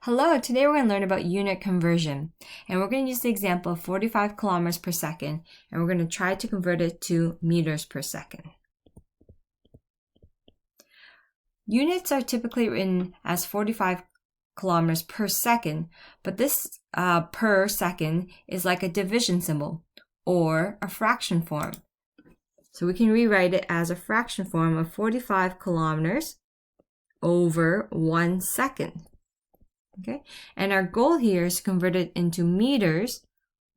Hello, today we're going to learn about unit conversion, and we're going to use the example of 45 kilometers per second, and we're going to try to convert it to meters per second. Units are typically written as 45 kilometers per second, but this per second is like a division symbol or a fraction form. So we can rewrite it as a fraction form of 45 kilometers over 1 second. Okay, and our goal here is to convert it into meters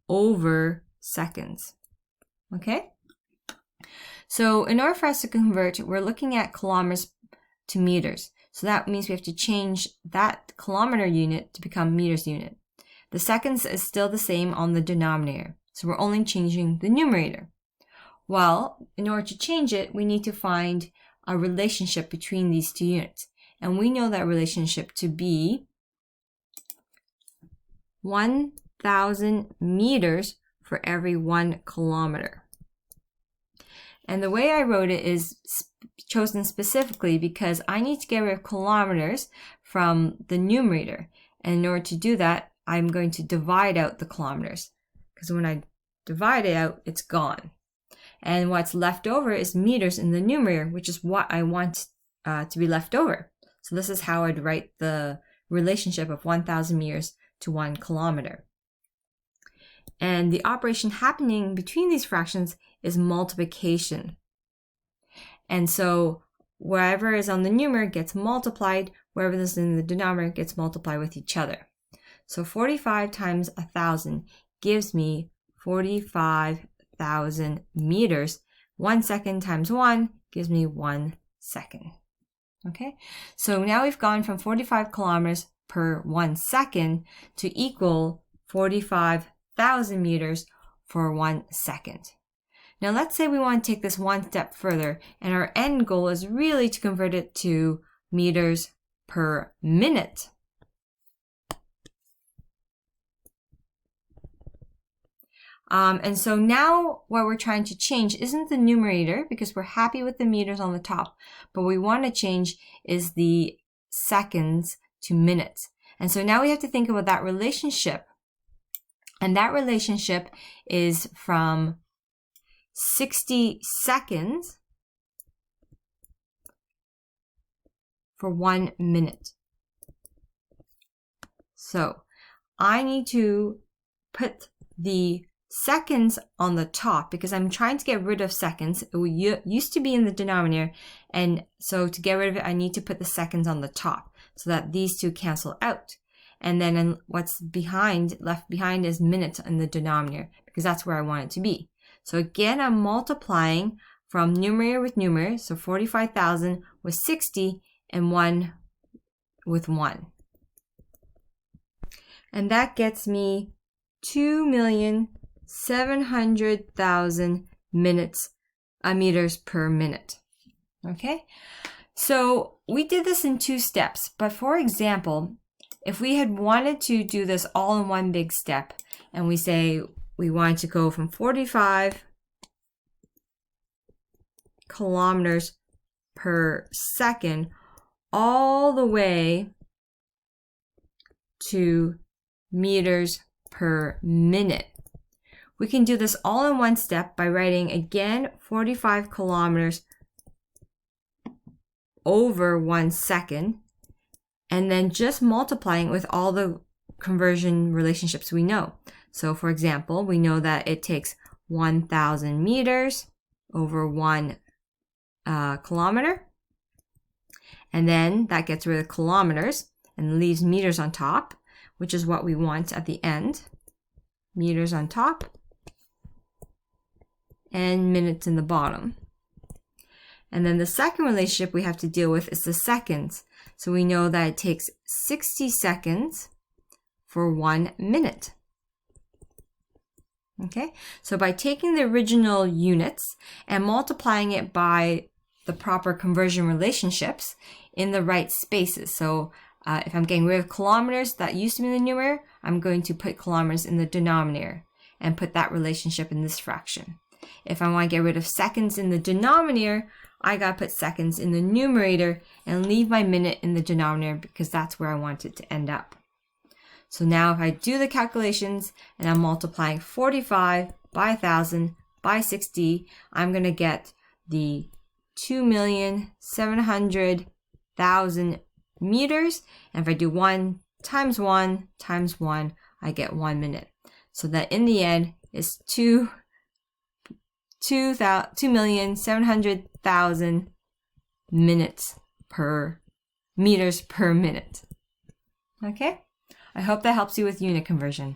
over seconds. Okay, so in order for us to convert, we're looking at kilometers to meters. So that means we have to change that kilometer unit to become meters unit. The seconds is still the same on the denominator, so we're only changing the numerator. Well, in order to change it, we need to find a relationship between these two units. And we know that relationship to be 1,000 meters for every 1 kilometer. And the way I wrote it is chosen specifically because I need to get rid of kilometers from the numerator. And in order to do that, I'm going to divide out the kilometers. Because when I divide it out, it's gone. And what's left over is meters in the numerator, which is what I want to be left over. So this is how I'd write the relationship of 1,000 meters to 1 kilometer. And the operation happening between these fractions is multiplication. And so wherever is on the numerator gets multiplied, wherever is in the denominator gets multiplied with each other. So 45 times 1,000 gives me 45,000 meters. 1 second times 1 gives me 1 second. Okay, so now we've gone from 45 kilometers per 1 second to equal 45,000 meters for 1 second. Now let's say we want to take this one step further, and our end goal is really to convert it to meters per minute. And so now what we're trying to change isn't the numerator, because we're happy with the meters on the top, but what we want to change is the seconds to minutes. And so now we have to think about that relationship. And that relationship is from 60 seconds for 1 minute. So I need to put the seconds on the top because I'm trying to get rid of seconds. It used to be in the denominator, and so to get rid of it, I need to put the seconds on the top so that these two cancel out. And then what's left behind is minutes in the denominator because that's where I want it to be. So again, I'm multiplying from numerator with numerator, so 45,000 with 60 and 1 with 1. And that gets me 2,700,000 meters per minute. Okay, so we did this in 2 steps, but for example, if we had wanted to do this all in one big step, and we say we wanted to go from 45 kilometers per second all the way to meters per minute. We can do this all in one step by writing again 45 kilometers over 1 second, and then just multiplying with all the conversion relationships we know. So for example, we know that it takes 1,000 meters over 1 kilometer, and then that gets rid of kilometers and leaves meters on top, which is what we want at the end. Meters on top and minutes in the bottom. And then the second relationship we have to deal with is the seconds. So we know that it takes 60 seconds for 1 minute. Okay, so by taking the original units and multiplying it by the proper conversion relationships in the right spaces. So if I'm getting rid of kilometers that used to be in the numerator, I'm going to put kilometers in the denominator and put that relationship in this fraction. If I want to get rid of seconds in the denominator, I got to put seconds in the numerator and leave my minute in the denominator because that's where I want it to end up. So now if I do the calculations and I'm multiplying 45 by 1,000 by 60, I'm going to get the 2,700,000 meters. And if I do 1 times 1 times 1, I get 1 minute. So that in the end is 2,700,000 meters per minute. Okay? I hope that helps you with unit conversion.